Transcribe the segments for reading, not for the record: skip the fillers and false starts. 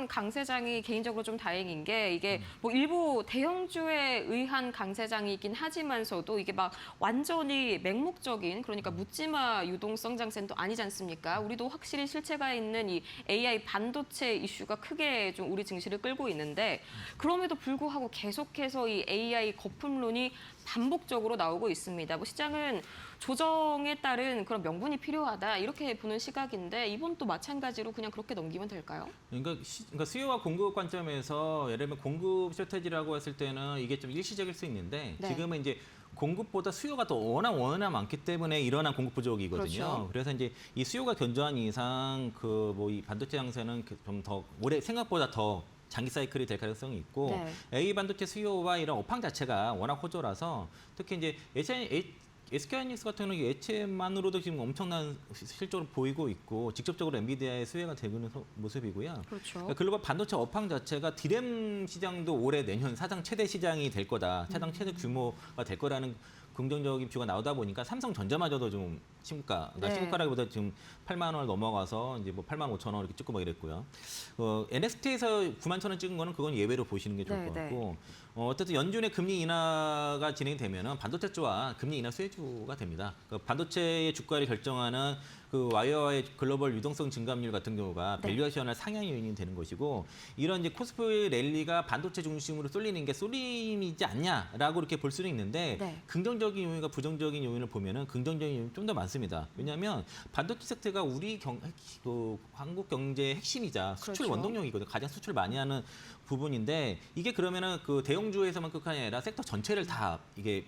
좀 강세장이 개인적으로 좀 다행인 게 이게 뭐 일부 대형주에 의한 강세장이긴 하지만서도 이게 막 완전히 맹목적인 그러니까 묻지마 유동성 장세는 또 아니지 않습니까? 우리도 확실히 실체가 있는 이 AI 반도체 이슈가 크게 좀 우리 증시를 끌고 있는데 그럼에도 불구하고 계속해서 이 AI 거품론이 반복적으로 나오고 있습니다. 뭐 시장은 조정에 따른 그런 명분이 필요하다 이렇게 보는 시각인데 이번 또 마찬가지로 그냥 그렇게 넘기면 될까요? 그러니까 수요와 공급 관점에서 예를 들면 공급 쇼티지라고 했을 때는 이게 좀 일시적일 수 있는데 네. 지금은 이제 공급보다 수요가 더 워낙 많기 때문에 일어난 공급 부족이거든요. 그렇죠. 그래서 이제 이 수요가 견조한 이상 그 뭐 이 반도체 양세는 좀 더 올해 생각보다 더 장기 사이클이 될 가능성이 있고 네. A 반도체 수요와 이런 업황 자체가 워낙 호조라서 특히 이제 SK하이닉스 같은 경우는 예체만으로도 지금 엄청난 실적을 보이고 있고 직접적으로 엔비디아의 수혜가 되고 있는 모습이고요. 그렇죠. 그러니까 글로벌 반도체 업황 자체가 디램 시장도 올해 내년 사상 최대 시장이 될 거다. 사상 최대 규모가 될 거라는 긍정적인 뷰가 나오다 보니까 삼성전자마저도 좀 시국가, 그러니까 네. 시국가라기보다 지금 8만 원을 넘어가서 이제 뭐 8만 5천 원 이렇게 찍고 막 이랬고요. NXT에서 9만 천 원 찍은 거는 그건 예외로 보시는 게 좋을 네, 것 네. 같고 어쨌든 연준의 금리 인하가 진행되면은 반도체 쪽과 금리 인하 수혜주가 됩니다. 그러니까 반도체의 주가를 결정하는 그 와이어와의 글로벌 유동성 증감률 같은 경우가 네. 밸류에이션의 상향 요인이 되는 것이고 이런 이제 코스피 랠리가 반도체 중심으로 쏠리는 게 쏠림이지 않냐라고 이렇게 볼 수는 있는데 네. 긍정적인 요인과 부정적인 요인을 보면은 긍정적인 요인이 좀 더 많습니다. 왜냐하면 반도체 섹터가 우리 한국 경제의 핵심이자 수출 그렇죠. 원동력이거든요. 가장 수출 많이 하는 부분인데 이게 그러면은 그 대형주에서만 끝이 아니라 섹터 전체를 다 이게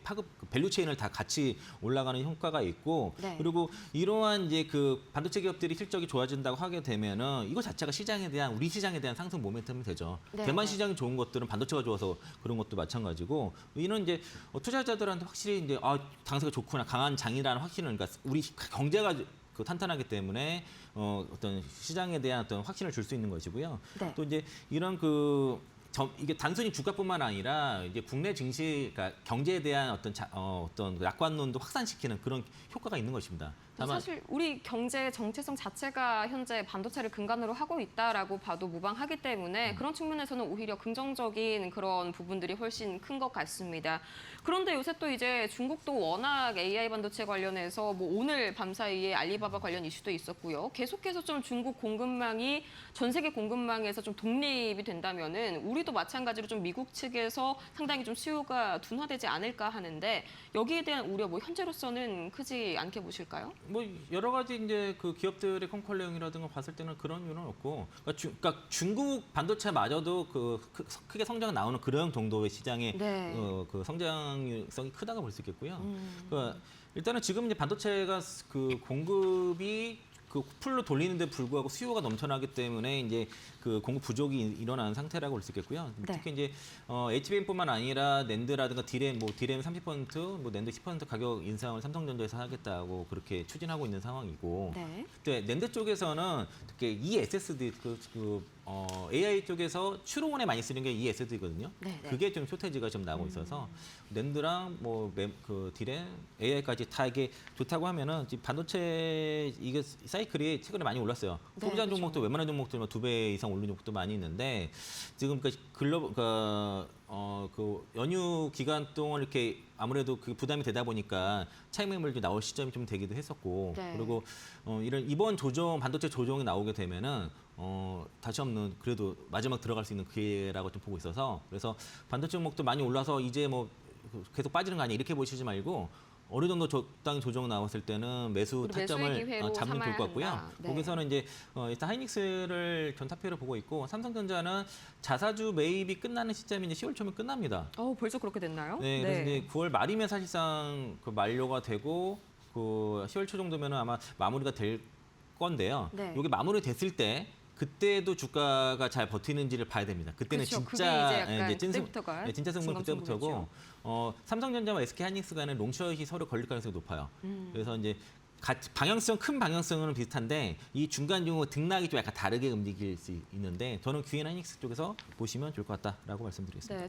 밸류 체인을 다 같이 올라가는 효과가 있고 네. 그리고 이러한 이제 그 반도체 기업들이 실적이 좋아진다고 하게 되면은 이거 자체가 시장에 대한 우리 시장에 대한 상승 모멘텀이 되죠. 네, 대만 네. 시장이 좋은 것들은 반도체가 좋아서 그런 것도 마찬가지고 이는 이제 투자자들한테 확실히 이제 당세가 좋구나 강한 장이라는 확신을 그러니까 우리 경제가 탄탄하기 때문에 어떤 시장에 대한 어떤 확신을 줄 수 있는 것이고요. 네. 또 이제 이런 이게 단순히 주가뿐만 아니라 이제 국내 증시, 그러니까 경제에 대한 어떤 낙관론도 확산시키는 그런 효과가 있는 것입니다. 다만 사실 우리 경제 정체성 자체가 현재 반도체를 근간으로 하고 있다라고 봐도 무방하기 때문에 그런 측면에서는 오히려 긍정적인 그런 부분들이 훨씬 큰 것 같습니다. 그런데 요새 또 이제 중국도 워낙 AI 반도체 관련해서 뭐 오늘 밤사이에 알리바바 관련 이슈도 있었고요. 계속해서 좀 중국 공급망이 전 세계 공급망에서 좀 독립이 된다면은 우리도 마찬가지로 좀 미국 측에서 상당히 좀 수요가 둔화되지 않을까 하는데 여기에 대한 우려 뭐 현재로서는 크지 않게 보실까요? 뭐 여러 가지 이제 그 기업들의 컴컬레형이라든가 봤을 때는 그런 이유는 없고, 그러니까 중국 반도체마저도 크게 성장 나오는 그런 정도의 시장의 네. 그 성장성이 크다고 볼 수 있겠고요. 그러니까 일단은 지금 이제 반도체가 그 공급이 그 풀로 돌리는데 불구하고 수요가 넘쳐나기 때문에 이제 그 공급 부족이 일어나는 상태라고 볼 수 있겠고요. 네. 특히 이제 HBM뿐만 아니라 낸드라든가 디램 30%, 뭐 낸드 10% 가격 인상을 삼성전자에서 하겠다고 그렇게 추진하고 있는 상황이고. 네. 또 낸드 쪽에서는 특히 ESSD AI 쪽에서 추론에 많이 쓰는 게 ESSD거든요. 네, 네. 그게 좀 쇼테지가 좀 나오고 있어서 낸드랑 그 디램, AI까지 다 이게 좋다고 하면은 지금 반도체 이게 사이클이 최근에 많이 올랐어요. 네, 소비자 그렇죠. 종목도 웬만한 종목들 2배 이상 오른 종목도 많이 있는데 지금 그 연휴 기간 동안 이렇게 아무래도 그 부담이 되다 보니까 차익 매물이 나올 시점이 좀 되기도 했었고 네. 그리고 이번 반도체 조정이 나오게 되면은 다시 한번 그래도 마지막 들어갈 수 있는 기회라고 좀 보고 있어서 그래서 반도체 종목도 많이 올라서 이제 뭐 계속 빠지는 거 아니야 이렇게 보시지 말고 어느 정도 적당히 조정 나왔을 때는 매수 매수의 타점을 기회로 잡으면 좋을 삼아야 것 같고요. 한다. 네. 거기서는 이제 일단 하이닉스를 전타표로 보고 있고 삼성전자는 자사주 매입이 끝나는 시점이 이제 10월 초면 끝납니다. 벌써 그렇게 됐나요? 네, 그래서 이제 9월 말이면 사실상 그 만료가 되고 그 10월 초 정도면 아마 마무리가 될 건데요. 네. 이게 마무리 됐을 때 그때도 주가가 잘 버티는지를 봐야 됩니다. 그때는 그렇죠. 진짜 그게 이제 약간 진짜 그때부터가 진짜 승부는 그때부터고 중간승부겠죠. 삼성전자와 SK하이닉스 간에 롱숏이 서로 걸릴 가능성이 높아요. 그래서 이제 큰 방향성은 비슷한데 이 중간 중후 등락이 좀 약간 다르게 움직일 수 있는데 저는 QN하이닉스 쪽에서 보시면 좋을 것 같다라고 말씀드리겠습니다. 네.